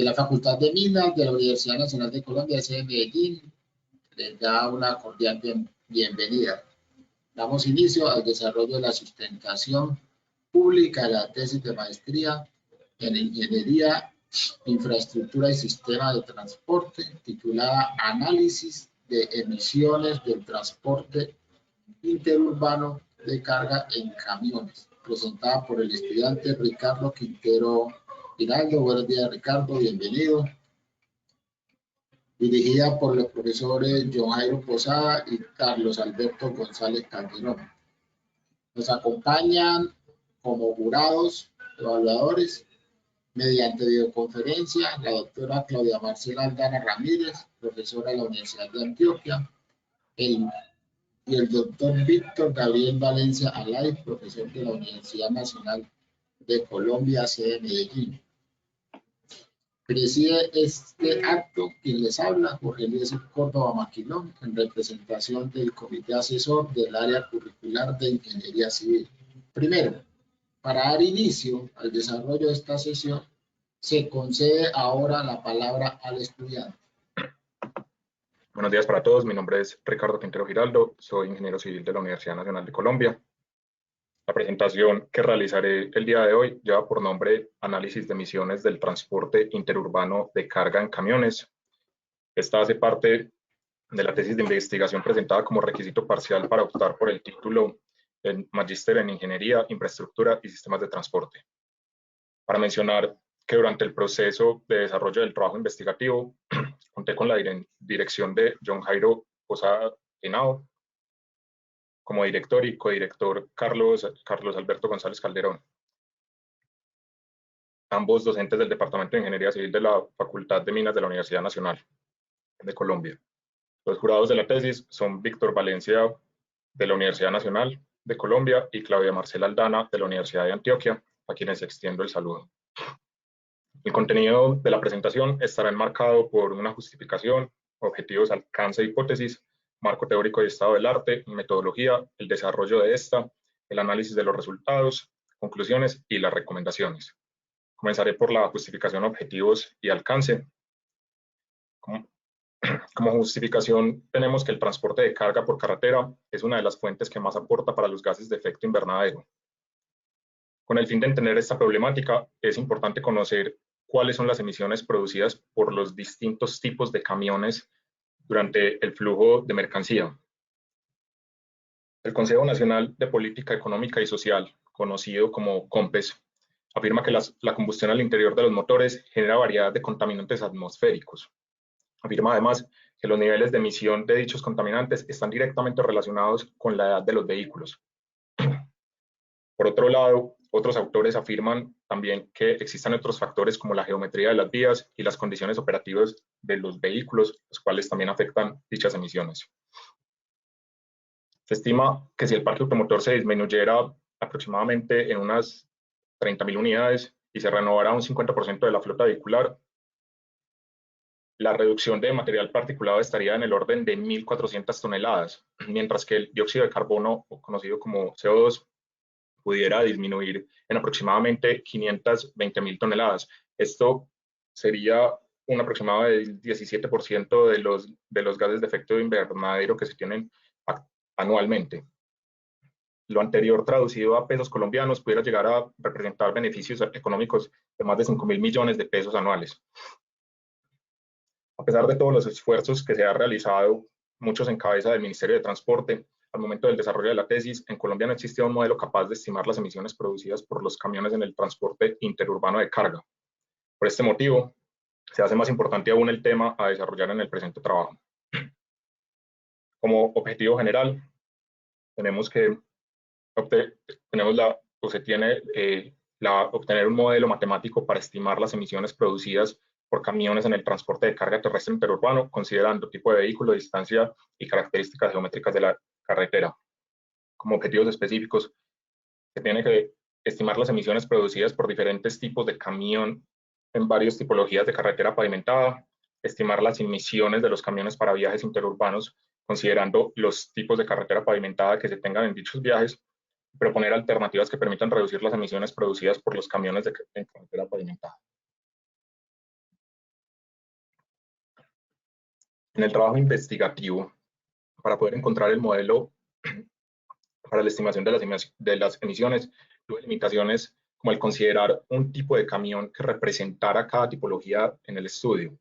La Facultad de Minas de la Universidad Nacional de Colombia, sede de Medellín, les da una cordial bienvenida. Damos inicio al desarrollo de la sustentación pública de la tesis de maestría en Ingeniería, Infraestructura y Sistema de Transporte, titulada Análisis de emisiones del transporte interurbano de carga en camiones, presentada por el estudiante Ricardo Quintero Giraldo. Buenos días, Ricardo, bienvenido. Dirigida por los profesores John Jairo Posada y Carlos Alberto González Calderón. Nos acompañan como jurados, evaluadores, mediante videoconferencia, la doctora Claudia Marcela Aldana Ramírez, profesora de la Universidad de Antioquia, y el doctor Víctor Gabriel Valencia Alay, profesor de la Universidad Nacional de Colombia, sede de Medellín. Preside este acto quien les habla, Jorge Eliezer Córdoba Maquilón, en representación del Comité Asesor del Área Curricular de Ingeniería Civil. Primero, para dar inicio al desarrollo de esta sesión, se concede ahora la palabra al estudiante. Buenos días para todos, mi nombre es Ricardo Quintero Giraldo, soy ingeniero civil de la Universidad Nacional de Colombia. La presentación que realizaré el día de hoy lleva por nombre Análisis de emisiones del transporte interurbano de carga en camiones. Esta hace parte de la tesis de investigación presentada como requisito parcial para optar por el título en Magíster en Ingeniería, Infraestructura y Sistemas de Transporte. Para mencionar que durante el proceso de desarrollo del trabajo investigativo conté con la dirección de John Jairo Posada Henao, como director y codirector Carlos Alberto González Calderón, ambos docentes del Departamento de Ingeniería Civil de la Facultad de Minas de la Universidad Nacional de Colombia. Los jurados de la tesis son Víctor Valencia de la Universidad Nacional de Colombia y Claudia Marcela Aldana de la Universidad de Antioquia, a quienes extiendo el saludo. El contenido de la presentación estará enmarcado por una justificación, objetivos, alcance, hipótesis, marco teórico y estado del arte, metodología, el desarrollo de esta, el análisis de los resultados, conclusiones y las recomendaciones. Comenzaré por la justificación, objetivos y alcance. Como justificación tenemos que el transporte de carga por carretera es una de las fuentes que más aporta para los gases de efecto invernadero. Con el fin de entender esta problemática, es importante conocer cuáles son las emisiones producidas por los distintos tipos de camiones durante el flujo de mercancía. El Consejo Nacional de Política Económica y Social, conocido como COMPES, afirma que la combustión al interior de los motores genera variedad de contaminantes atmosféricos. Afirma además que los niveles de emisión de dichos contaminantes están directamente relacionados con la edad de los vehículos. Por otro lado, otros autores afirman también que existen otros factores como la geometría de las vías y las condiciones operativas de los vehículos, los cuales también afectan dichas emisiones. Se estima que si el parque automotor se disminuyera aproximadamente en unas 30.000 unidades y se renovara un 50% de la flota vehicular, la reducción de material particulado estaría en el orden de 1.400 toneladas, mientras que el dióxido de carbono, conocido como CO2, pudiera disminuir en aproximadamente 520.000 toneladas. Esto sería un aproximado del 17% de los gases de efecto invernadero que se tienen anualmente. Lo anterior traducido a pesos colombianos pudiera llegar a representar beneficios económicos de más de 5.000 millones de pesos anuales. A pesar de todos los esfuerzos que se ha realizado, muchos en cabeza del Ministerio de Transporte, al momento del desarrollo de la tesis, en Colombia no existía un modelo capaz de estimar las emisiones producidas por los camiones en el transporte interurbano de carga. Por este motivo, se hace más importante aún el tema a desarrollar en el presente trabajo. Como objetivo general, tenemos que obtener un modelo matemático para estimar las emisiones producidas por camiones en el transporte de carga terrestre interurbano, considerando tipo de vehículo, distancia y características geométricas de la carretera. Como objetivos específicos, se tiene que estimar las emisiones producidas por diferentes tipos de camión en varias tipologías de carretera pavimentada, estimar las emisiones de los camiones para viajes interurbanos, considerando los tipos de carretera pavimentada que se tengan en dichos viajes, y proponer alternativas que permitan reducir las emisiones producidas por los camiones en carretera pavimentada. En el trabajo investigativo, para poder encontrar el modelo para la estimación de las emisiones, tuve limitaciones como el considerar un tipo de camión que representara cada tipología en el estudio.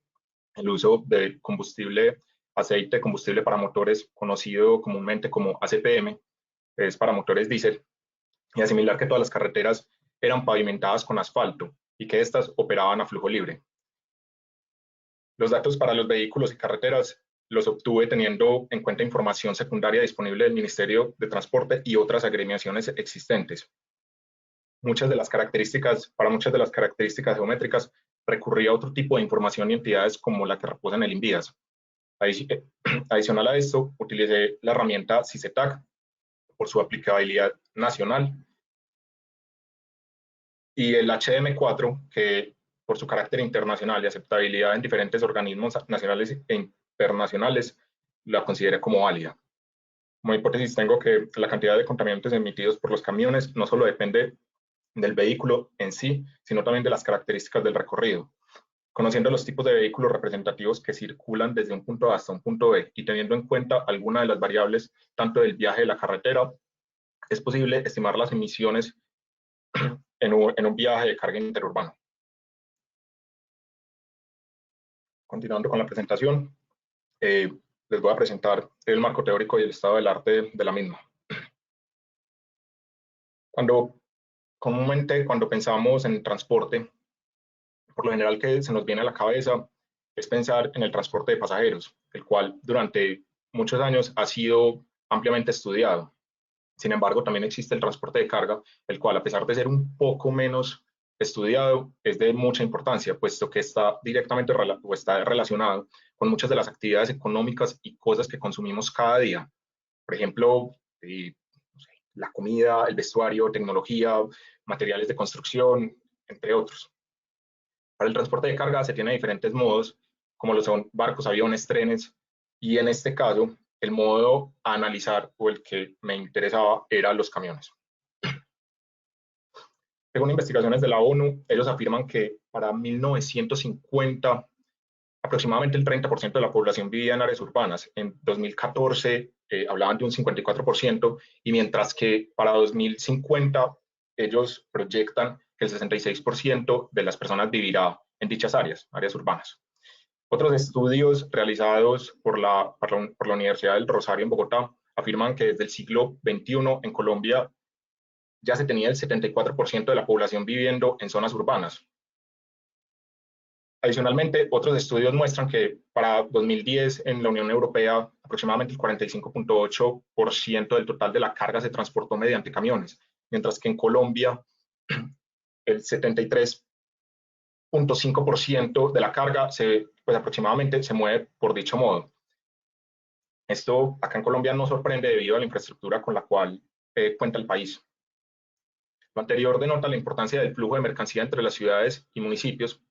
El uso de combustible, aceite de combustible para motores, conocido comúnmente como ACPM, que es para motores diésel, y asimilar que todas las carreteras eran pavimentadas con asfalto y que éstas operaban a flujo libre. Los datos para los vehículos y carreteras los obtuve teniendo en cuenta información secundaria disponible del Ministerio de Transporte y otras agremiaciones existentes. Para muchas de las características geométricas recurrí a otro tipo de información y entidades como la que reposa en el INVIAS. Adicional a esto, utilicé la herramienta CICETAC por su aplicabilidad nacional y el HM4, que por su carácter internacional y aceptabilidad en diferentes organismos nacionales e internacionales, la consideré como válida. Como hipótesis tengo que la cantidad de contaminantes emitidos por los camiones no solo depende del vehículo en sí, sino también de las características del recorrido. Conociendo los tipos de vehículos representativos que circulan desde un punto A hasta un punto B y teniendo en cuenta alguna de las variables tanto del viaje de la carretera, es posible estimar las emisiones en un viaje de carga interurbano. Continuando con la presentación, les voy a presentar el marco teórico y el estado del arte de la misma. Comúnmente cuando pensamos en transporte, por lo general que se nos viene a la cabeza es pensar en el transporte de pasajeros, el cual durante muchos años ha sido ampliamente estudiado. Sin embargo, también existe el transporte de carga, el cual, a pesar de ser un poco menos estudiado, es de mucha importancia, puesto que está directamente o está relacionado con muchas de las actividades económicas y cosas que consumimos cada día. Por ejemplo, la comida, el vestuario, tecnología, materiales de construcción, entre otros. Para el transporte de carga se tiene diferentes modos, como lo son barcos, aviones, trenes, y en este caso, el modo a analizar o el que me interesaba era los camiones. Según investigaciones de la ONU, ellos afirman que para 1950 aproximadamente el 30% de la población vivía en áreas urbanas. En 2014 hablaban de un 54%, y mientras que para 2050 ellos proyectan que el 66% de las personas vivirá en dichas áreas urbanas. Otros estudios realizados por la Universidad del Rosario en Bogotá afirman que desde el siglo XXI en Colombia ya se tenía el 74% de la población viviendo en zonas urbanas. Adicionalmente, otros estudios muestran que para 2010 en la Unión Europea aproximadamente el 45.8% del total de la carga se transportó mediante camiones, mientras que en Colombia el 73.5% de la carga pues aproximadamente se mueve por dicho modo. Esto acá en Colombia no sorprende debido a la infraestructura con la cual cuenta el país. Lo anterior denota la importancia del flujo de mercancía entre las ciudades y municipios,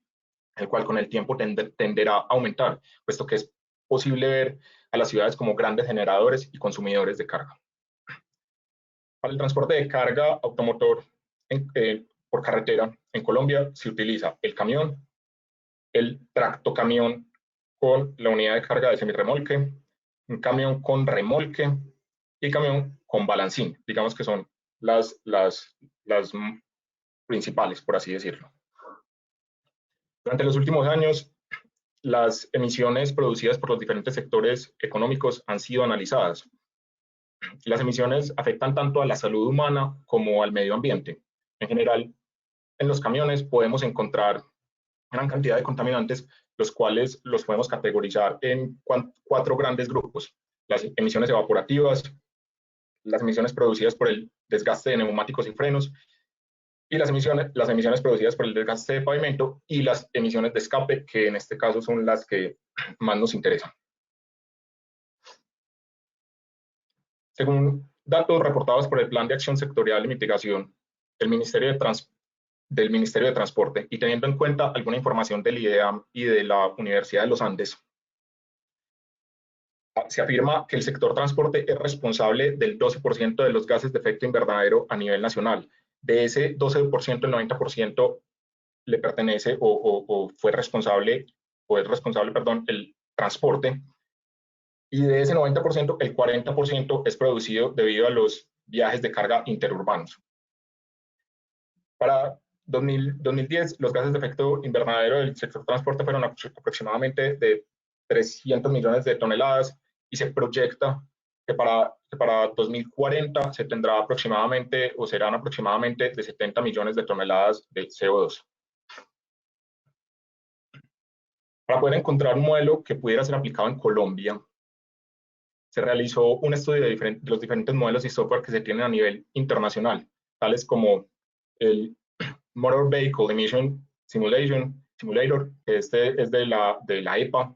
el cual con el tiempo tenderá a aumentar, puesto que es posible ver a las ciudades como grandes generadores y consumidores de carga. Para el transporte de carga automotor por carretera, en Colombia se utiliza el camión, el tractocamión con la unidad de carga de semirremolque, un camión con remolque y camión con balancín, digamos que son las principales, por así decirlo. Durante los últimos años, las emisiones producidas por los diferentes sectores económicos han sido analizadas. Las emisiones afectan tanto a la salud humana como al medio ambiente. En general, en los camiones podemos encontrar gran cantidad de contaminantes, los cuales los podemos categorizar en 4 grandes grupos: las emisiones evaporativas, las emisiones producidas por el desgaste de neumáticos y frenos, y las emisiones producidas por el desgaste de pavimento, y las emisiones de escape, que en este caso son las que más nos interesan. Según datos reportados por el Plan de Acción Sectorial de Mitigación del Ministerio de Transporte, y teniendo en cuenta alguna información del IDEAM y de la Universidad de los Andes, se afirma que el sector transporte es responsable del 12% de los gases de efecto invernadero a nivel nacional. De ese 12%, el 90% le pertenece o es responsable, el transporte, y de ese 90%, el 40% es producido debido a los viajes de carga interurbanos. Para 2010, los gases de efecto invernadero del sector transporte fueron aproximadamente de 300 millones de toneladas y se proyecta que para 2040 se tendrá aproximadamente o serán aproximadamente de 70 millones de toneladas de CO2. Para poder encontrar un modelo que pudiera ser aplicado en Colombia, se realizó un estudio de los diferentes modelos y software que se tienen a nivel internacional, tales como el Motor Vehicle Emission Simulator, que este es de la EPA,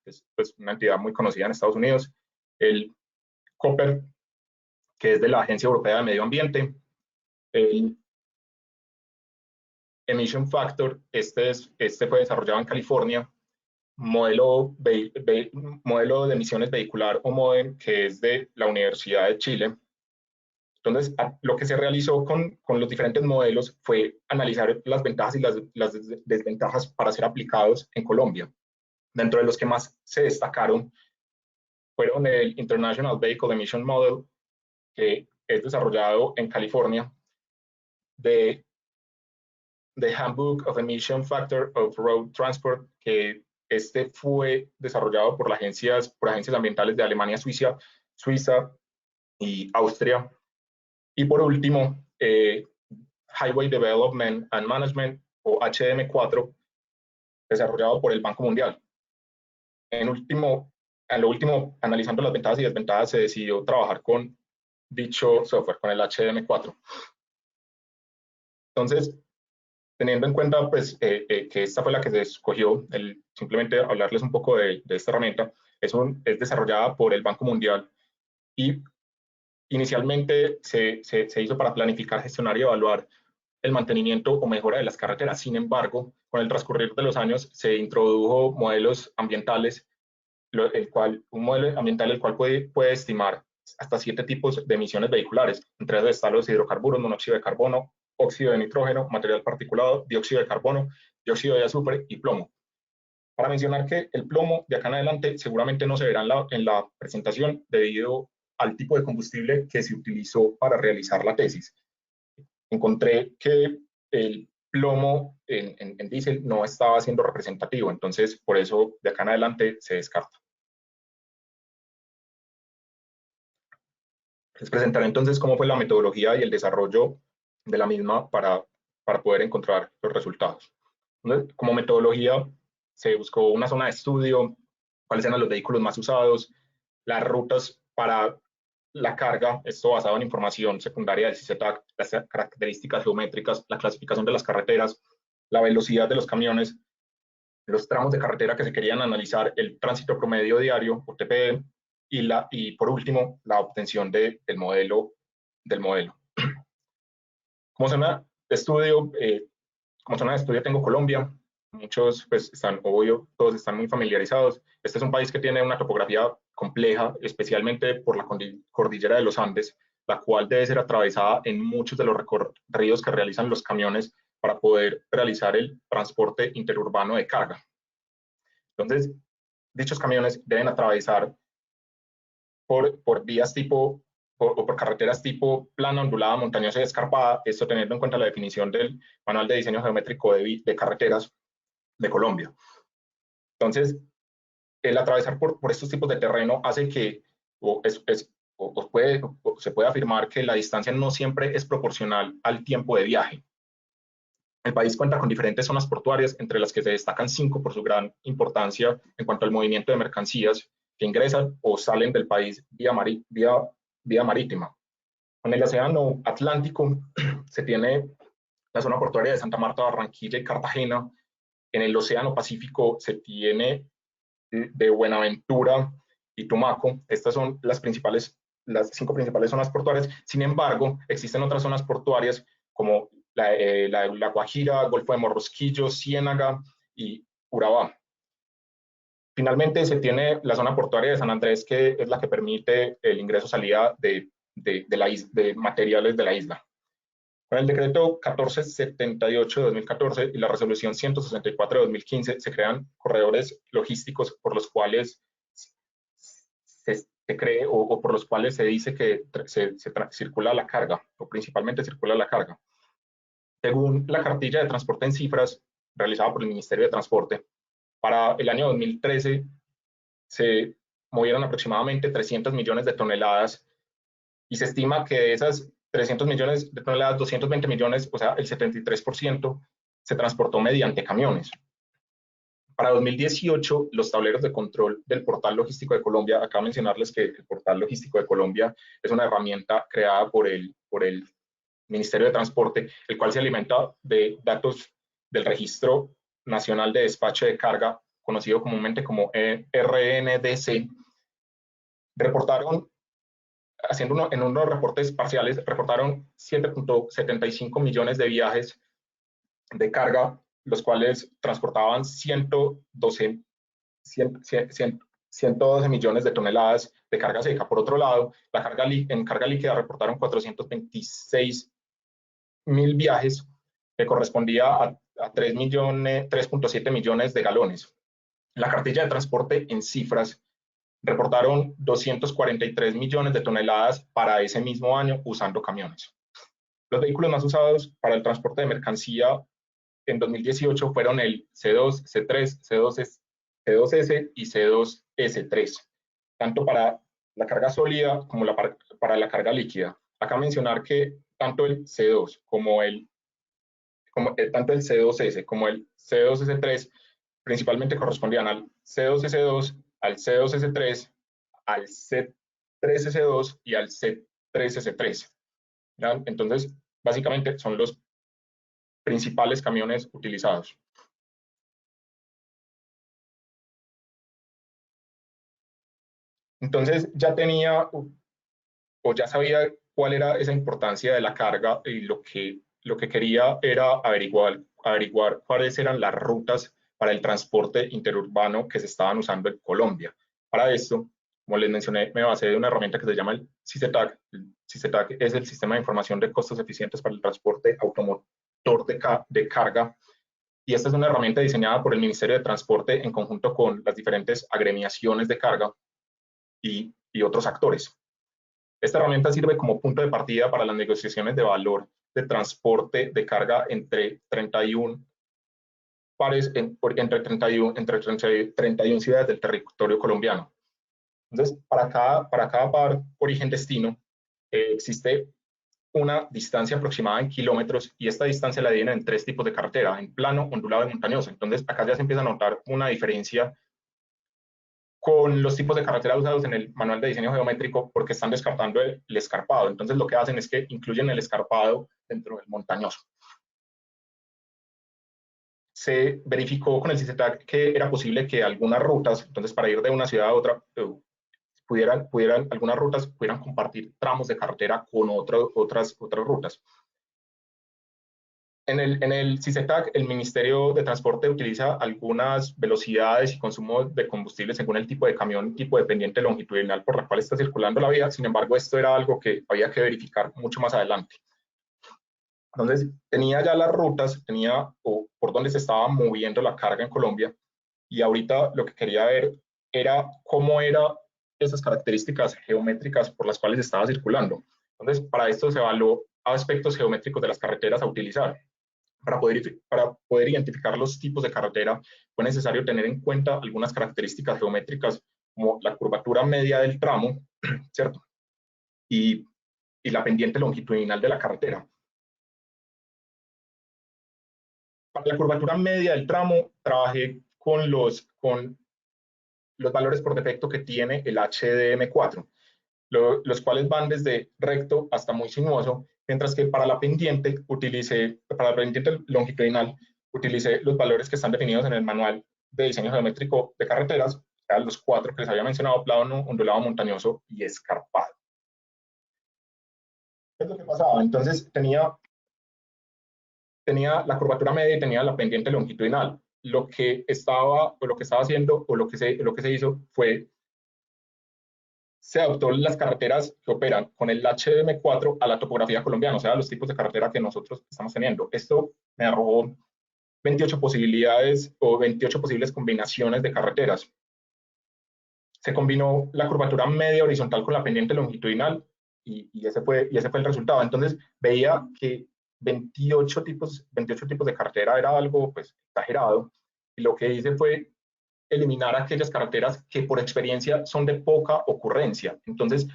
es pues, una entidad muy conocida en Estados Unidos, el COPER, que es de la Agencia Europea de Medio Ambiente, el Emission Factor, este fue desarrollado en California, modelo de emisiones vehicular o MODEM, que es de la Universidad de Chile. Entonces, lo que se realizó con los diferentes modelos fue analizar las ventajas y las desventajas para ser aplicados en Colombia. Dentro de los que más se destacaron fueron el International Vehicle Emission Model, que es desarrollado en California, The Handbook of Emission Factor of Road Transport, que este fue desarrollado por agencias ambientales de Alemania, Suiza y Austria. Y por último, Highway Development and Management, o HDM4, desarrollado por el Banco Mundial. En lo último, analizando las ventajas y desventajas, se decidió trabajar con dicho software, con el HDM4. Entonces, teniendo en cuenta pues, que esta fue la que se escogió, simplemente hablarles un poco de esta herramienta, es desarrollada por el Banco Mundial y inicialmente se hizo para planificar, gestionar y evaluar el mantenimiento o mejora de las carreteras. Sin embargo, con el transcurrir de los años se introdujo modelos ambientales, un modelo ambiental el cual puede estimar hasta 7 tipos de emisiones vehiculares. Entre ellos están los hidrocarburos, monóxido de carbono, óxido de nitrógeno, material particulado, dióxido de carbono, dióxido de azufre y plomo. Para mencionar que el plomo de acá en adelante seguramente no se verá en la presentación debido al tipo de combustible que se utilizó para realizar la tesis. Encontré que el plomo en diésel no estaba siendo representativo, entonces por eso de acá en adelante se descarta. Les presentaré entonces cómo fue la metodología y el desarrollo de la misma para poder encontrar los resultados. Entonces, como metodología, se buscó una zona de estudio, cuáles eran los vehículos más usados, las rutas para la carga, esto basado en información secundaria del CICETAC, las características geométricas, la clasificación de las carreteras, la velocidad de los camiones, los tramos de carretera que se querían analizar, el tránsito promedio diario, o TPD, y por último, la obtención del modelo. Como zona de estudio, tengo Colombia. Muchos, pues, todos están muy familiarizados. Este es un país que tiene una topografía compleja, especialmente por la cordillera de los Andes, la cual debe ser atravesada en muchos de los recorridos que realizan los camiones para poder realizar el transporte interurbano de carga. Entonces, dichos camiones deben atravesar por vías por carreteras tipo plana, ondulada, montañosa y escarpada, esto teniendo en cuenta la definición del Manual de Diseño Geométrico de Carreteras de Colombia. Entonces, el atravesar por estos tipos de terreno hace que se puede afirmar que la distancia no siempre es proporcional al tiempo de viaje. El país cuenta con diferentes zonas portuarias, entre las que se destacan 5 por su gran importancia en cuanto al movimiento de mercancías que ingresan o salen del país vía marítima. En el Océano Atlántico se tiene la zona portuaria de Santa Marta, Barranquilla y Cartagena. En el Océano Pacífico se tiene de Buenaventura y Tumaco. Estas son las 5 principales zonas portuarias. Sin embargo, existen otras zonas portuarias como la Guajira, Golfo de Morrosquillo, Ciénaga y Urabá. Finalmente, se tiene la zona portuaria de San Andrés, que es la que permite el ingreso-salida de materiales de la isla. Con el decreto 1478 de 2014 y la resolución 164 de 2015 se crean corredores logísticos por los cuales se cree o por los cuales se dice que circula la carga, o principalmente circula la carga. Según la cartilla de transporte en cifras realizada por el Ministerio de Transporte, para el año 2013 se movieron aproximadamente 300 millones de toneladas y se estima que de esas 300 millones de toneladas, 220 millones, o sea, el 73%, se transportó mediante camiones. Para 2018, los tableros de control del Portal Logístico de Colombia, acá mencionarles que el Portal Logístico de Colombia es una herramienta creada por el Ministerio de Transporte, el cual se alimenta de datos del Registro Nacional de Despacho de Carga, conocido comúnmente como RNDC, reportaron, en unos reportes parciales, reportaron 7.75 millones de viajes de carga, los cuales transportaban 112 millones de toneladas de carga seca. Por otro lado, en carga líquida reportaron 426.000 viajes, que correspondía a 3.7 millones de galones. La cartilla de transporte en cifras reportaron 243 millones de toneladas para ese mismo año usando camiones. Los vehículos más usados para el transporte de mercancía en 2018 fueron el C2, C3, C2S y C2S3, tanto para la carga sólida como para la carga líquida. Acá mencionar que tanto el C2 tanto el C2S como el C2S3 principalmente correspondían al C2S2, al C2S3, al C3S2 y al C3S3. ¿Ya? Entonces, básicamente son los principales camiones utilizados. Entonces, ya tenía o ya sabía cuál era esa importancia de la carga y lo que quería era averiguar cuáles eran las rutas para el transporte interurbano que se estaban usando en Colombia. Para esto, como les mencioné, me basé de una herramienta que se llama el CICETAC. El CICETAC es el Sistema de Información de Costos Eficientes para el Transporte Automotor de Carga, y esta es una herramienta diseñada por el Ministerio de Transporte en conjunto con las diferentes agremiaciones de carga y otros actores. Esta herramienta sirve como punto de partida para las negociaciones de valor de transporte de carga entre 31 entre 31 ciudades del territorio colombiano. Entonces, para cada par origen-destino existe una distancia aproximada en kilómetros, y esta distancia la dividen en 3 tipos de carretera: en plano, ondulado y montañoso. Entonces, acá ya se empieza a notar una diferencia con los tipos de carretera usados en el manual de diseño geométrico, porque están descartando el escarpado. Entonces, lo que hacen es que incluyen el escarpado dentro del montañoso. Se verificó con el CICETAC que era posible que algunas rutas, entonces para ir de una ciudad a otra, algunas rutas pudieran compartir tramos de carretera con otras rutas. En el CICETAC, el Ministerio de Transporte utiliza algunas velocidades y consumo de combustible según el tipo de camión, tipo de pendiente longitudinal por la cual está circulando la vía. Sin embargo, esto era algo que había que verificar mucho más adelante. Entonces, tenía ya las rutas, tenía por dónde se estaba moviendo la carga en Colombia, y ahorita lo que quería ver era cómo eran esas características geométricas por las cuales estaba circulando. Entonces, para esto se evaluó aspectos geométricos de las carreteras a utilizar. Para poder identificar los tipos de carretera, fue necesario tener en cuenta algunas características geométricas, como la curvatura media del tramo, ¿cierto? Y la pendiente longitudinal de la carretera. Para la curvatura media del tramo, trabajé con los valores por defecto que tiene el HDM4, los cuales van desde recto hasta muy sinuoso, mientras que para la pendiente longitudinal utilicé los valores que están definidos en el manual de diseño geométrico de carreteras, o sea, los 4 que les había mencionado: plano, ondulado, montañoso y escarpado. ¿Qué es lo que pasaba? Entonces tenía la curvatura media y tenía la pendiente longitudinal. Lo que estaba haciendo, o lo que se hizo fue, se adoptó las carreteras que operan con el HDM4 a la topografía colombiana, o sea, los tipos de carretera que nosotros estamos teniendo. Esto me arrojó 28 posibilidades o 28 posibles combinaciones de carreteras. se combinó la curvatura media horizontal con la pendiente longitudinal y ese fue el resultado. Entonces veía que 28 tipos de carretera era algo pues exagerado, y lo que hice fue eliminar aquellas carreteras que por experiencia son de poca ocurrencia. Entonces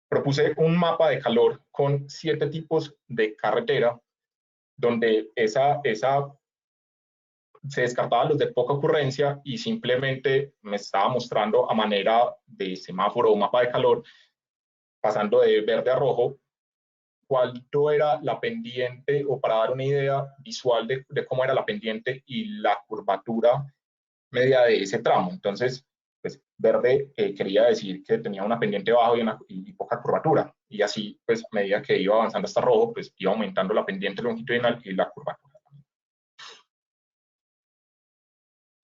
propuse un mapa de calor con 7 tipos de carretera, donde se descartaban los de poca ocurrencia y simplemente me estaba mostrando a manera de semáforo o mapa de calor, pasando de verde a rojo, cuánto era la pendiente, o para dar una idea visual de cómo era la pendiente y la curvatura media de ese tramo. Entonces, pues verde quería decir que tenía una pendiente baja y poca curvatura. Y así, pues a medida que iba avanzando hasta rojo, pues iba aumentando la pendiente longitudinal y la curvatura.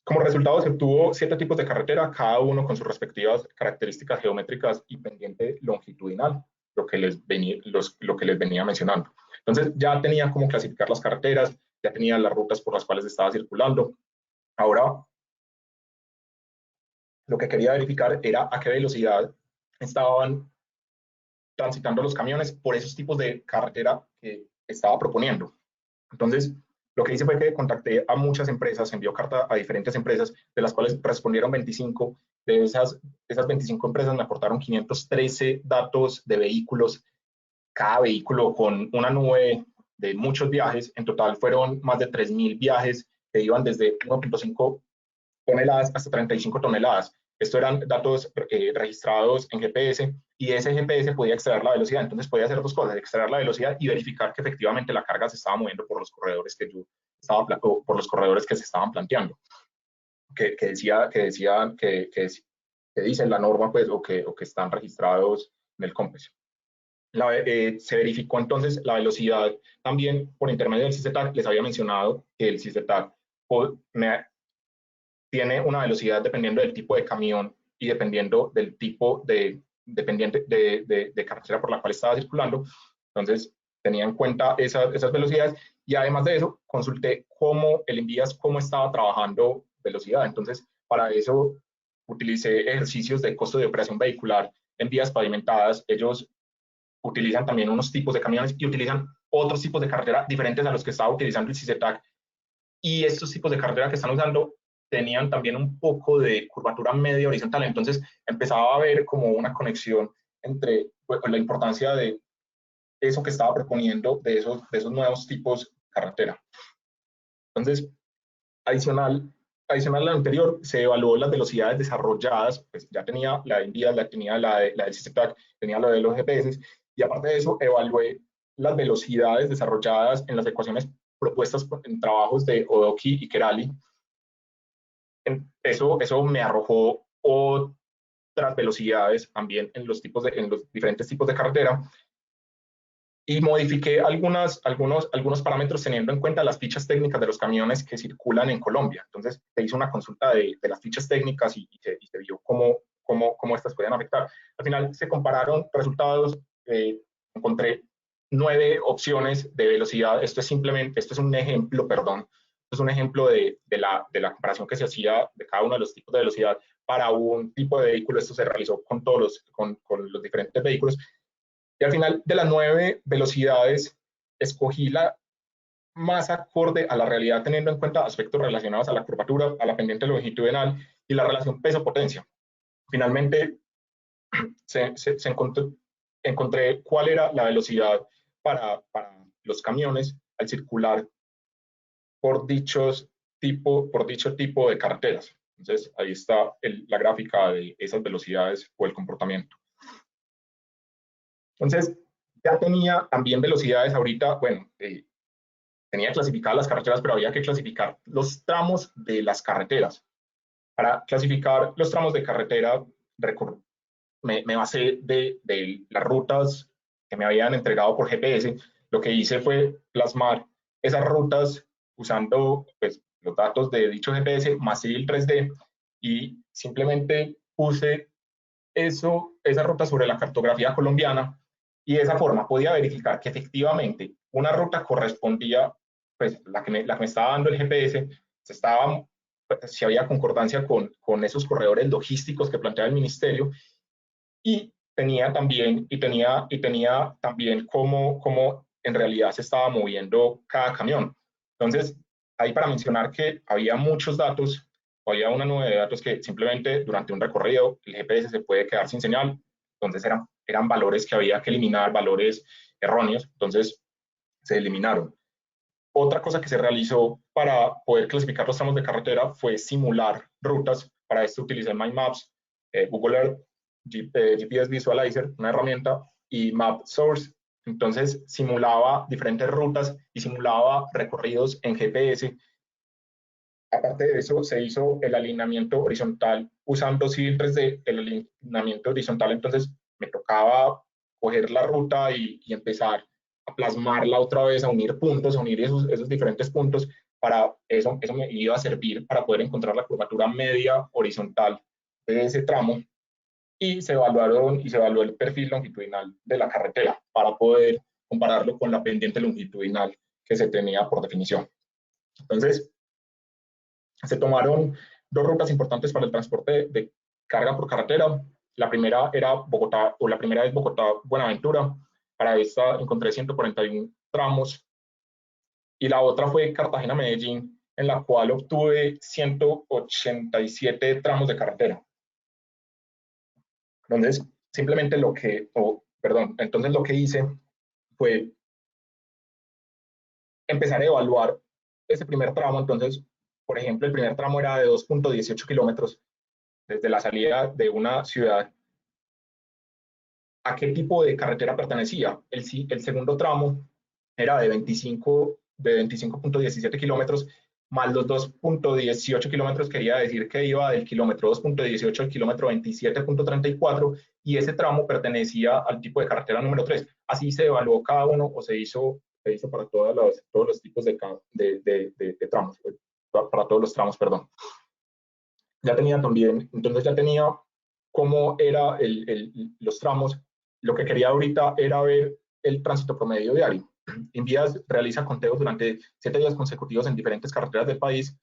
Como resultado, se obtuvo 7 tipos de carretera, cada uno con sus respectivas características geométricas y pendiente longitudinal, lo que les venía mencionando. Entonces, ya tenía cómo clasificar las carreteras, ya tenía las rutas por las cuales estaba circulando. Ahora, lo que quería verificar era a qué velocidad estaban transitando los camiones por esos tipos de carretera que estaba proponiendo. Entonces, lo que hice fue que contacté a muchas empresas, envió carta a diferentes empresas, de las cuales respondieron 25. De esas 25 empresas me aportaron 513 datos de vehículos, cada vehículo con una nube de muchos viajes. En total fueron más de 3.000 viajes que iban desde 1.5 toneladas hasta 35 toneladas. Estos eran datos registrados en GPS, y ese GPS podía extraer la velocidad. Entonces podía hacer dos cosas: extraer la velocidad y verificar que efectivamente la carga se estaba moviendo por los corredores que se estaban planteando, que dice la norma, pues, o que están registrados en el COMPES. Se verificó entonces la velocidad también por intermedio del CICETAC. Les había mencionado que el CICETAC tiene una velocidad dependiendo del tipo de camión y dependiendo del tipo de carretera por la cual estaba circulando. Entonces, tenía en cuenta esas velocidades, y además de eso, consulté cómo el Envías, cómo estaba trabajando velocidad. Entonces, para eso utilicé ejercicios de costo de operación vehicular en vías pavimentadas. Ellos utilizan también unos tipos de camiones y utilizan otros tipos de carretera diferentes a los que estaba utilizando el CICETAC, y estos tipos de carretera que están usando tenían también un poco de curvatura media horizontal. Entonces empezaba a haber como una conexión entre pues, la importancia de eso que estaba proponiendo, de esos nuevos tipos de carretera. Entonces, adicional a lo anterior, se evaluó las velocidades desarrolladas. Pues ya tenía la de Envías, tenía la del CICETAC, tenía lo de los GPS, y aparte de eso, evalué las velocidades desarrolladas en las ecuaciones propuestas en trabajos de Odoki y Kerali. Eso me arrojó otras velocidades también en los diferentes tipos de carretera, y modifiqué algunos parámetros teniendo en cuenta las fichas técnicas de los camiones que circulan en Colombia. Entonces se hizo una consulta de las fichas técnicas y se vio cómo estas podían afectar. Al final se compararon resultados, encontré 9 opciones de velocidad. Esto es un ejemplo, esto es un ejemplo de la comparación que se hacía de cada uno de los tipos de velocidad para un tipo de vehículo. Esto se realizó con los diferentes vehículos. Y al final, de las 9 velocidades, escogí la más acorde a la realidad, teniendo en cuenta aspectos relacionados a la curvatura, a la pendiente longitudinal y la relación peso-potencia. Finalmente, encontré cuál era la velocidad para los camiones al circular por dicho tipo de carreteras. Entonces, ahí está la gráfica de esas velocidades o el comportamiento. Entonces, ya tenía también velocidades ahorita. Bueno, tenía clasificadas las carreteras, pero había que clasificar los tramos de las carreteras. Para clasificar los tramos de carretera, me basé de las rutas que me habían entregado por GPS. Lo que hice fue plasmar esas rutas usando pues, los datos de dicho GPS más Civil 3D, y simplemente puse esa ruta sobre la cartografía colombiana, y de esa forma podía verificar que efectivamente una ruta correspondía, pues la que me estaba dando el GPS, se estaba si había concordancia con esos corredores logísticos que planteaba el ministerio, y tenía también cómo en realidad se estaba moviendo cada camión. Entonces, ahí para mencionar que había muchos datos, había una nube de datos que simplemente durante un recorrido el GPS se puede quedar sin señal, entonces eran valores que había que eliminar, valores erróneos, entonces se eliminaron. Otra cosa que se realizó para poder clasificar los tramos de carretera fue simular rutas. Para esto utilicé Mind Maps, Google Earth, GPS Visualizer, una herramienta, y Map Source. Entonces simulaba diferentes rutas y simulaba recorridos en GPS. Aparte de eso, se hizo el alineamiento horizontal usando Civil 3D, el alineamiento horizontal. Entonces me tocaba coger la ruta y empezar a plasmarla otra vez, a unir puntos, a unir esos diferentes puntos. Para eso me iba a servir para poder encontrar la curvatura media horizontal de ese tramo, y se evaluó el perfil longitudinal de la carretera para poder compararlo con la pendiente longitudinal que se tenía por definición. Entonces, se tomaron dos rutas importantes para el transporte de carga por carretera. La primera era Bogotá, o la primera es Bogotá-Buenaventura. Para esta encontré 141 tramos. Y la otra fue Cartagena-Medellín, en la cual obtuve 187 tramos de carretera. Entonces, simplemente entonces lo que hice fue empezar a evaluar ese primer tramo. Entonces, por ejemplo, el primer tramo era de 2.18 kilómetros desde la salida de una ciudad. ¿A qué tipo de carretera pertenecía? El segundo tramo era de 25.17 kilómetros, más los 2.18 kilómetros quería decir que iba del kilómetro 2.18 al kilómetro 27.34, y ese tramo pertenecía al tipo de carretera número 3. Así se evaluó cada uno, o se hizo para todos los tipos de tramos, para todos los tramos, perdón. Entonces ya tenía cómo eran los tramos. Lo que quería ahorita era ver el tránsito promedio diario. Invías realiza conteos durante 7 días consecutivos en diferentes carreteras del país.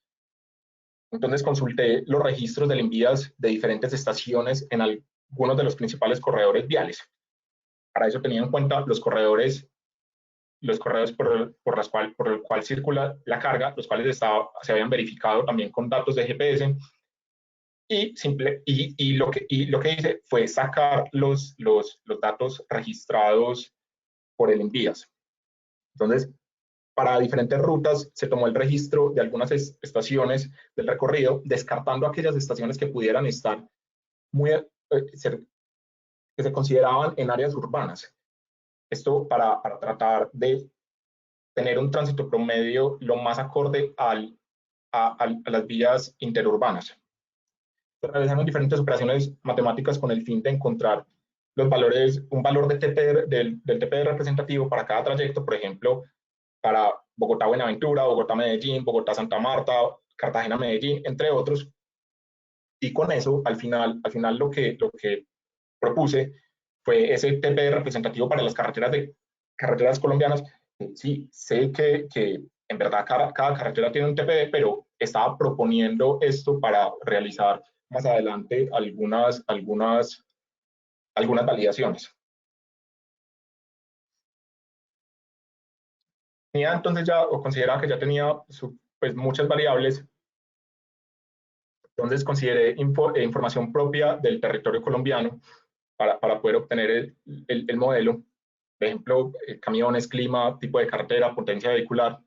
Entonces consulté los registros del Invías de diferentes estaciones en algunos de los principales corredores viales. Para eso tenía en cuenta los corredores por el cual circula la carga, los cuales se habían verificado también con datos de GPS. Y lo que hice fue sacar los datos registrados por el Invías. Entonces, para diferentes rutas se tomó el registro de algunas estaciones del recorrido, descartando aquellas estaciones que pudieran estar que se consideraban en áreas urbanas. Esto para tratar de tener un tránsito promedio lo más acorde a las vías interurbanas. Se realizaron diferentes operaciones matemáticas con el fin de encontrar los valores, un valor de del TP representativo para cada trayecto. Por ejemplo, para Bogotá-Buenaventura, Bogotá-Medellín, Bogotá-Santa Marta, Cartagena-Medellín, entre otros. Y con eso, al final lo que propuse fue ese TP representativo para las carreteras colombianas. Sí, sé que en verdad cada carretera tiene un TP, pero estaba proponiendo esto para realizar más adelante algunas validaciones. Entonces consideraba que ya tenía pues, muchas variables. Entonces consideré información propia del territorio colombiano para poder obtener el modelo. Por ejemplo, camiones, clima, tipo de carretera, potencia vehicular.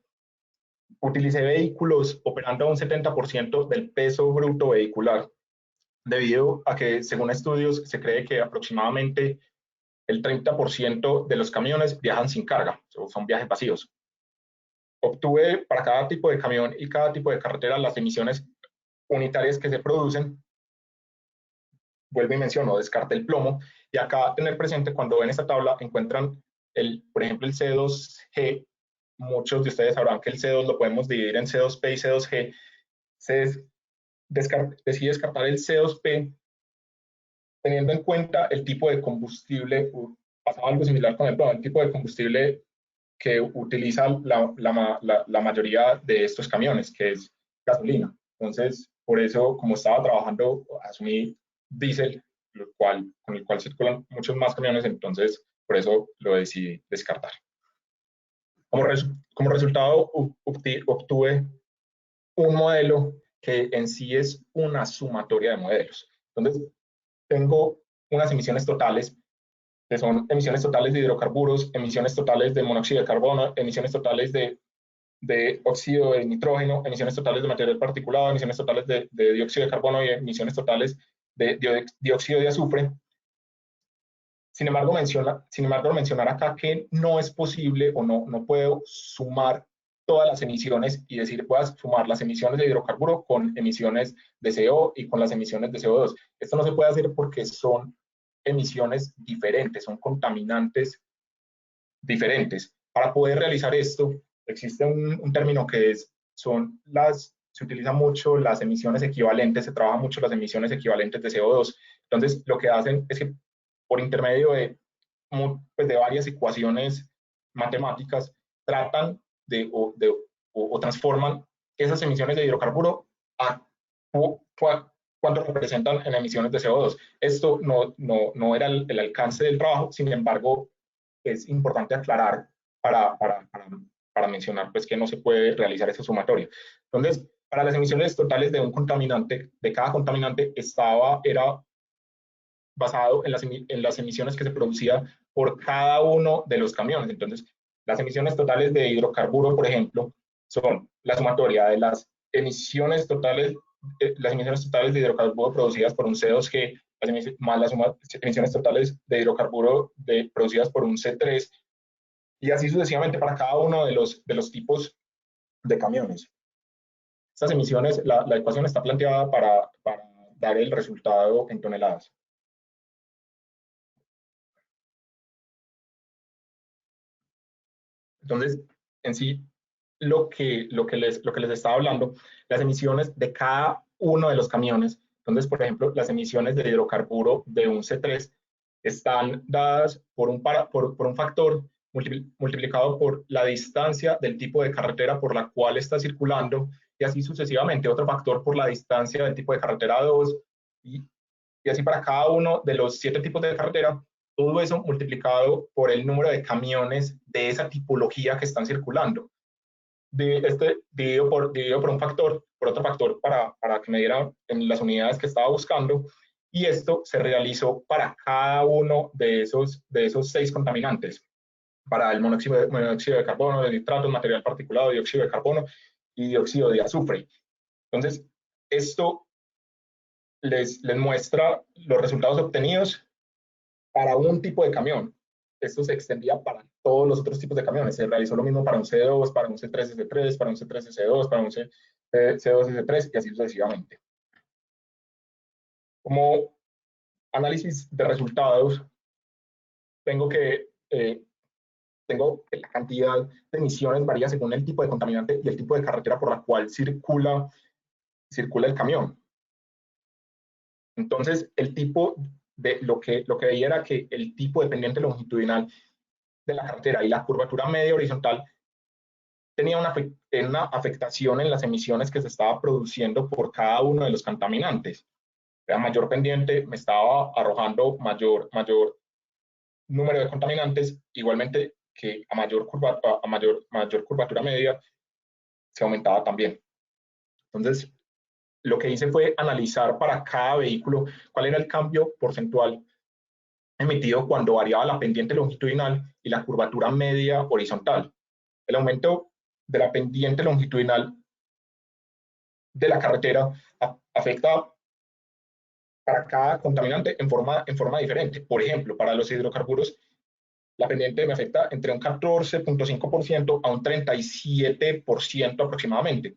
Utilicé vehículos operando a un 70% del peso bruto vehicular, debido a que, según estudios, se cree que aproximadamente el 30% de los camiones viajan sin carga, son viajes vacíos. Obtuve para cada tipo de camión y cada tipo de carretera las emisiones unitarias que se producen. Vuelvo y menciono, descarte el plomo. Y acá tener presente, cuando ven esta tabla, encuentran, por ejemplo, el C2G. Muchos de ustedes sabrán que el C2 lo podemos dividir en C2P y C2G. Decidí descartar el C2P teniendo en cuenta el tipo de combustible. Pasaba algo similar con el plomo, el tipo de combustible que utiliza la mayoría de estos camiones, que es gasolina. Entonces, por eso, como estaba trabajando, asumí diésel, con el cual circulan muchos más camiones, entonces por eso lo decidí descartar. Como resultado, obtuve un modelo que en sí es una sumatoria de modelos. Entonces, tengo unas emisiones totales, que son emisiones totales de hidrocarburos, emisiones totales de monóxido de carbono, emisiones totales de óxido de nitrógeno, emisiones totales de material particulado, emisiones totales de dióxido de carbono y emisiones totales de dióxido de azufre. Sin embargo, mencionar acá que no es posible o no puedo sumar todas las emisiones y decir, puedas sumar las emisiones de hidrocarburo con emisiones de CO y con las emisiones de CO2. Esto no se puede hacer porque son emisiones diferentes, son contaminantes diferentes. Para poder realizar esto, existe un término que se utiliza mucho las emisiones equivalentes, se trabaja mucho las emisiones equivalentes de CO2. Entonces, lo que hacen es que por intermedio de varias ecuaciones matemáticas, tratan o transforman esas emisiones de hidrocarburo a cuánto representan en emisiones de CO2. Esto no era el alcance del trabajo, sin embargo, es importante aclarar para mencionar pues, que no se puede realizar esa sumatoria. Entonces, para las emisiones totales de un contaminante, de cada contaminante, era basado en las emisiones que se producían por cada uno de los camiones. Entonces, las emisiones totales de hidrocarburo, por ejemplo, son la sumatoria de las emisiones totales de hidrocarburo producidas por un C2G más las emisiones totales de hidrocarburo producidas por un C3, y así sucesivamente para cada uno de los tipos de camiones. Estas emisiones, la ecuación está planteada para dar el resultado en toneladas. Entonces, en sí, lo que les estaba hablando, las emisiones de cada uno de los camiones. Entonces, por ejemplo, las emisiones de hidrocarburo de un C3 están dadas por un factor multiplicado por la distancia del tipo de carretera por la cual está circulando, y así sucesivamente, otro factor por la distancia del tipo de carretera 2, y así para cada uno de los 7 tipos de carretera, todo eso multiplicado por el número de camiones de esa tipología que están circulando. Dividido por otro factor para que me diera en las unidades que estaba buscando, y esto se realizó para cada uno de esos 6 contaminantes, para el monóxido de carbono, el nitrato, material particulado, dióxido de carbono y dióxido de azufre. Entonces, esto les muestra los resultados obtenidos para un tipo de camión. Esto se extendía para todos los otros tipos de camiones. Se realizó lo mismo para un C2, para un C3S3, para un C3S2, para un C2S3 y así sucesivamente. Como análisis de resultados, tengo que la cantidad de emisiones varía según el tipo de contaminante y el tipo de carretera por la cual circula el camión. Entonces, el tipo de lo que veía era que el tipo de pendiente longitudinal de la carretera y la curvatura media horizontal tenía una afectación en las emisiones que se estaba produciendo por cada uno de los contaminantes. La mayor pendiente me estaba arrojando mayor número de contaminantes, igualmente que a mayor curvatura media se aumentaba también. Entonces, lo que hice fue analizar para cada vehículo cuál era el cambio porcentual emitido cuando variaba la pendiente longitudinal y la curvatura media horizontal. El aumento de la pendiente longitudinal de la carretera afecta para cada contaminante en forma diferente. Por ejemplo, para los hidrocarburos, la pendiente me afecta entre un 14.5% a un 37% aproximadamente,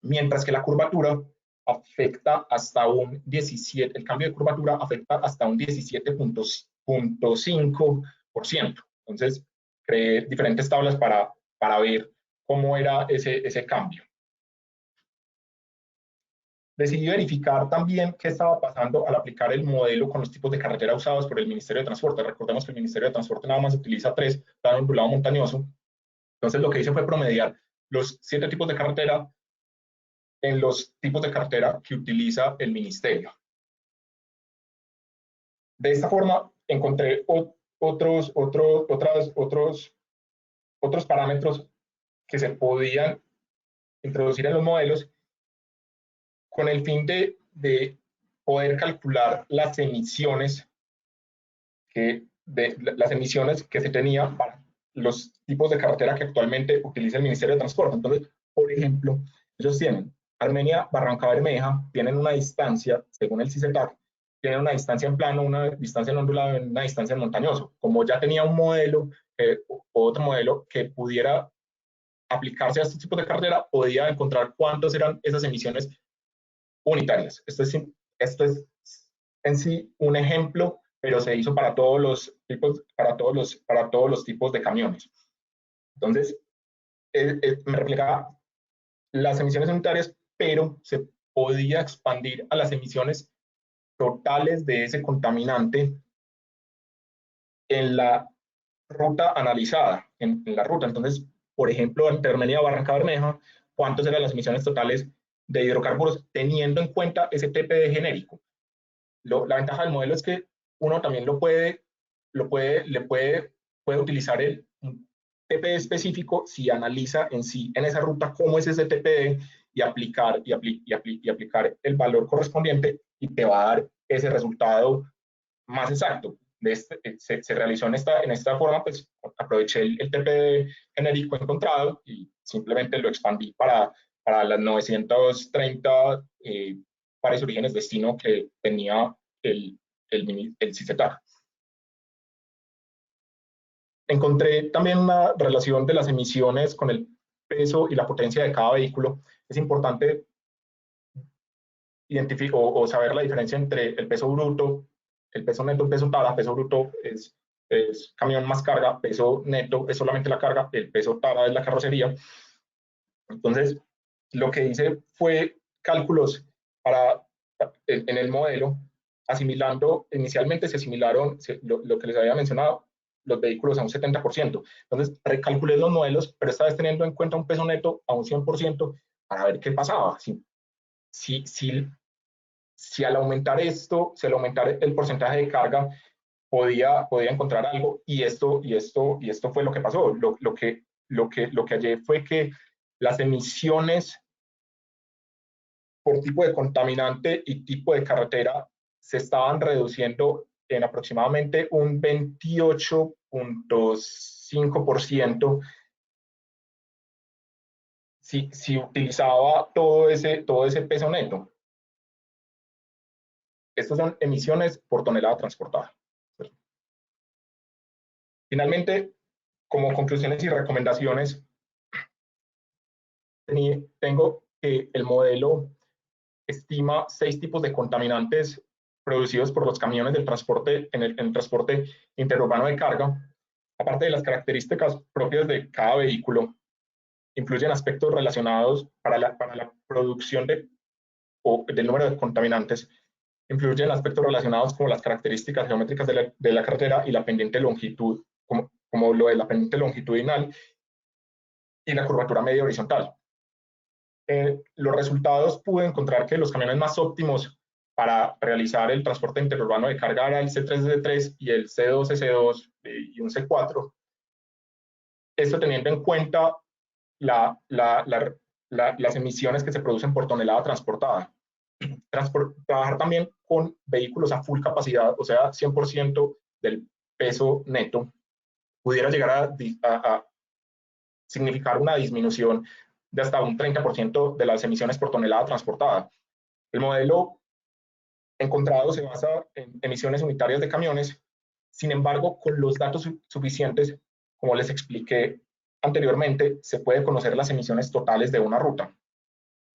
mientras que la curvatura afecta hasta un 17%, el cambio de curvatura afecta hasta un 17.5%. Entonces, creé diferentes tablas para ver cómo era ese cambio. Decidí verificar también qué estaba pasando al aplicar el modelo con los tipos de carretera usados por el Ministerio de Transporte. Recordemos que el Ministerio de Transporte nada más utiliza 3, plano, ondulado, montañoso. Entonces, lo que hice fue promediar los 7 tipos de carretera en los tipos de carretera que utiliza el ministerio. De esta forma, encontré otros parámetros que se podían introducir en los modelos con el fin de poder calcular las emisiones que se tenían para los tipos de carretera que actualmente utiliza el Ministerio de Transporte. Entonces, por ejemplo, ellos tienen Armenia, Barranca Bermeja, tienen una distancia, según el CICETAC, tienen una distancia en plano, una distancia en ondulado y una distancia en montañoso. Como ya tenía un modelo, otro modelo que pudiera aplicarse a estos tipos de carretera, podía encontrar cuántas eran esas emisiones unitarias. Esto es en sí un ejemplo, pero se hizo para todos los tipos de camiones. Entonces, me reflejaba las emisiones unitarias, pero se podía expandir a las emisiones totales de ese contaminante en la ruta analizada, en la ruta. Entonces, por ejemplo, en Armenia, Barranca Bermeja, ¿cuántas eran las emisiones totales de hidrocarburos teniendo en cuenta ese TPD genérico? La ventaja del modelo es que uno también puede utilizar el TPD específico si analiza en sí, en esa ruta, cómo es ese TPD y aplicar el valor correspondiente y te va a dar ese resultado más exacto. Se realizó en esta forma, pues aproveché el TPD genérico encontrado y simplemente lo expandí para las 930 pares orígenes destino que tenía el CICETAC. Encontré también una relación de las emisiones con el peso y la potencia de cada vehículo. Es importante identificar o saber la diferencia entre el peso bruto, el peso neto, el peso tara. Peso bruto es camión más carga, peso neto es solamente la carga, el peso tara es la carrocería. Entonces, lo que hice fue cálculos en el modelo, asimilando, inicialmente se asimilaron lo que les había mencionado, los vehículos a un 70%. Entonces, recalculé los modelos, pero esta vez teniendo en cuenta un peso neto a un 100% para ver qué pasaba. Si al aumentar esto, si al aumentar el porcentaje de carga, podía encontrar algo, y esto fue lo que pasó. Lo que hallé fue que las emisiones por tipo de contaminante y tipo de carretera se estaban reduciendo en aproximadamente un 28.5% si utilizaba todo ese peso neto. Estas son emisiones por tonelada transportada. Finalmente, como conclusiones y recomendaciones, tengo que el modelo estima 6 tipos de contaminantes producidos por los camiones del transporte en el transporte interurbano de carga. Aparte de las características propias de cada vehículo, influyen aspectos relacionados para la producción del número de contaminantes. Influyen aspectos relacionados como las características geométricas de la carretera y la pendiente longitud, como lo de la pendiente longitudinal y la curvatura media horizontal. Los resultados pude encontrar que los camiones más óptimos para realizar el transporte interurbano de carga era el C3D3 y el C2S2 y un C4. Esto teniendo en cuenta las emisiones que se producen por tonelada transportada. Trabajar también con vehículos a full capacidad, o sea, 100% del peso neto, pudiera llegar a significar una disminución de hasta un 30% de las emisiones por tonelada transportada. El modelo encontrado se basa en emisiones unitarias de camiones. Sin embargo, con los datos suficientes, como les expliqué anteriormente, se puede conocer las emisiones totales de una ruta.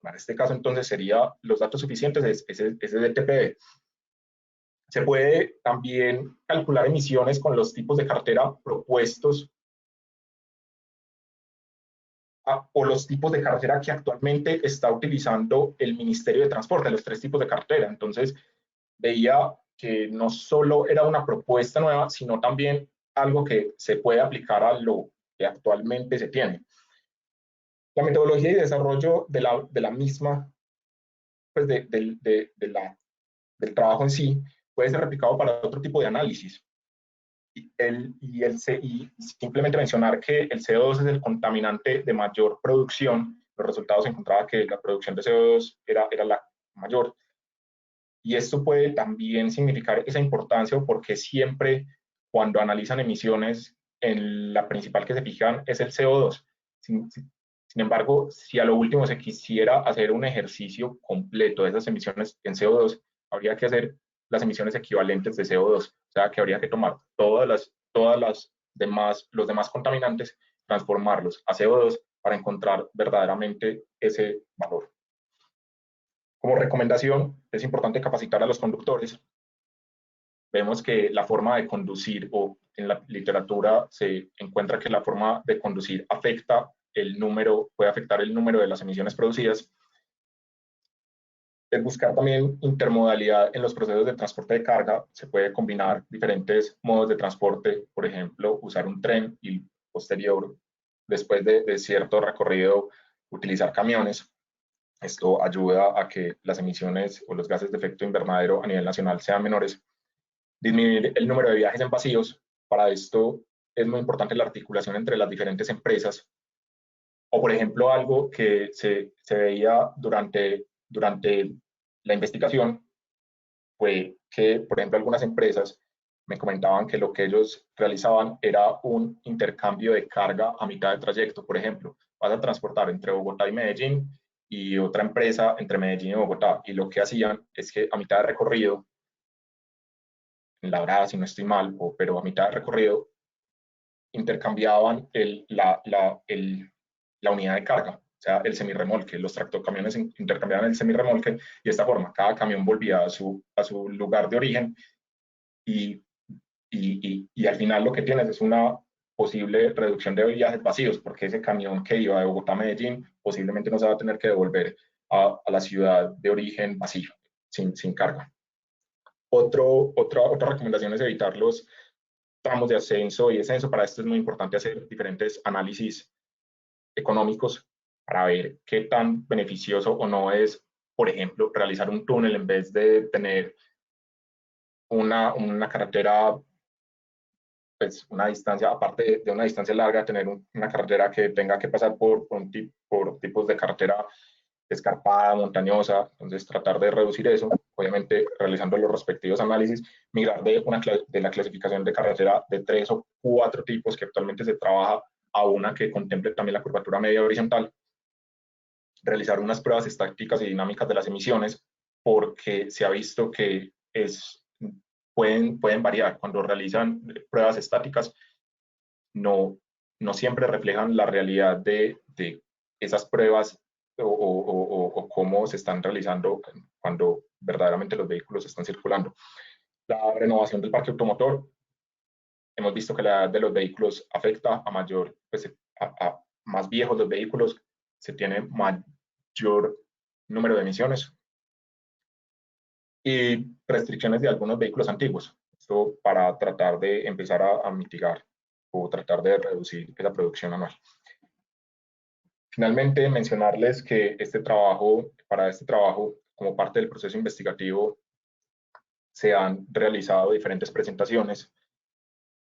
En este caso, entonces, sería los datos suficientes, ese del TPD. Se puede también calcular emisiones con los tipos de carretera propuestos o los tipos de carretera que actualmente está utilizando el Ministerio de Transporte, los 3 tipos de carretera. Entonces, veía que no solo era una propuesta nueva, sino también algo que se puede aplicar a lo que actualmente se tiene. La metodología y desarrollo de la misma pues, del trabajo en sí, puede ser replicado para otro tipo de análisis. Y simplemente mencionar que el CO2 es el contaminante de mayor producción, los resultados encontraban que la producción de CO2 era la mayor. Y esto puede también significar esa importancia, porque siempre cuando analizan emisiones, la principal que se fijan es el CO2. Sin embargo, si a lo último se quisiera hacer un ejercicio completo de esas emisiones en CO2, habría que hacer las emisiones equivalentes de CO2, o sea que habría que tomar los demás contaminantes, transformarlos a CO2 para encontrar verdaderamente ese valor. Como recomendación, es importante capacitar a los conductores. Vemos que la forma de conducir, o en la literatura se encuentra que la forma de conducir puede afectar el número de las emisiones producidas. Es buscar también intermodalidad en los procesos de transporte de carga. Se puede combinar diferentes modos de transporte, por ejemplo, usar un tren y posterior, después de cierto recorrido, utilizar camiones. Esto ayuda a que las emisiones o los gases de efecto invernadero a nivel nacional sean menores. Disminuir el número de viajes en vacíos. Para esto es muy importante la articulación entre las diferentes empresas. O, por ejemplo, algo que se veía durante la investigación fue que, por ejemplo, algunas empresas me comentaban que lo que ellos realizaban era un intercambio de carga a mitad de trayecto. Por ejemplo, vas a transportar entre Bogotá y Medellín, y otra empresa entre Medellín y Bogotá, y lo que hacían es que a mitad de recorrido, en La Brada, si no estoy mal, pero a mitad de recorrido, intercambiaban la unidad de carga, o sea, el semirremolque. Los tractocamiones intercambiaban el semirremolque, y de esta forma cada camión volvía a su lugar de origen, y al final lo que tienes es una posible reducción de viajes vacíos, porque ese camión que iba de Bogotá a Medellín posiblemente no se va a tener que devolver a la ciudad de origen vacío, sin carga. Otra recomendación es evitar los tramos de ascenso y descenso. Para esto es muy importante hacer diferentes análisis económicos para ver qué tan beneficioso o no es, por ejemplo, realizar un túnel en vez de tener una carretera, pues una distancia, aparte de una distancia larga, tener una carretera que tenga que pasar por tipos de carretera escarpada, montañosa. Entonces tratar de reducir eso, obviamente realizando los respectivos análisis, migrar de la clasificación de carretera de 3 o 4 tipos que actualmente se trabaja a una que contemple también la curvatura media horizontal, realizar unas pruebas estáticas y dinámicas de las emisiones, porque se ha visto que pueden variar. Cuando realizan pruebas estáticas, no siempre reflejan la realidad de esas pruebas o cómo se están realizando cuando verdaderamente los vehículos están circulando. La renovación del parque automotor. Hemos visto que la edad de los vehículos afecta a mayor, pues, a más viejos los vehículos, se tiene mayor número de emisiones. Y restricciones de algunos vehículos antiguos. Esto para tratar de empezar a mitigar o tratar de reducir esa producción anual. Finalmente, mencionarles que para este trabajo, como parte del proceso investigativo, se han realizado diferentes presentaciones.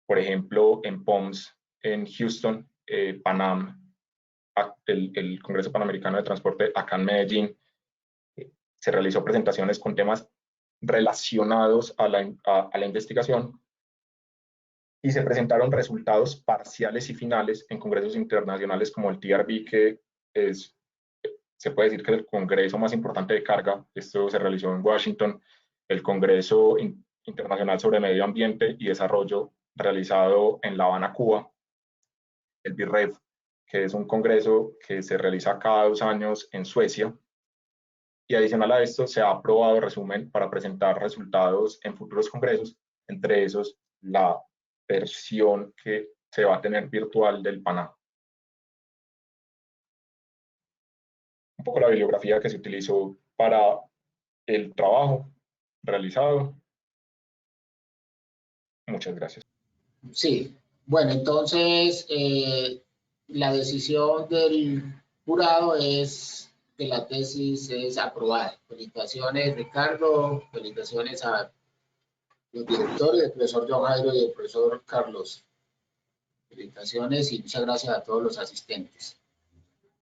Por ejemplo, en POMS, en Houston, PANAM, el Congreso Panamericano de Transporte, acá en Medellín, se realizó presentaciones con temas relacionados a la investigación, y se presentaron resultados parciales y finales en congresos internacionales como el TRB, que se puede decir que es el congreso más importante de carga. Esto se realizó en Washington. El Congreso Internacional sobre Medio Ambiente y Desarrollo, realizado en La Habana, Cuba. El BIRREF, que es un congreso que se realiza cada 2 años en Suecia. Y adicional a esto, se ha aprobado resumen para presentar resultados en futuros congresos, entre esos la versión que se va a tener virtual del PANAM. Un poco la bibliografía que se utilizó para el trabajo realizado. Muchas gracias. Sí, bueno, entonces la decisión del jurado es que la tesis es aprobada. Felicitaciones, Ricardo. Felicitaciones a los directores, el profesor John Jairo y el profesor Carlos. Felicitaciones y muchas gracias a todos los asistentes.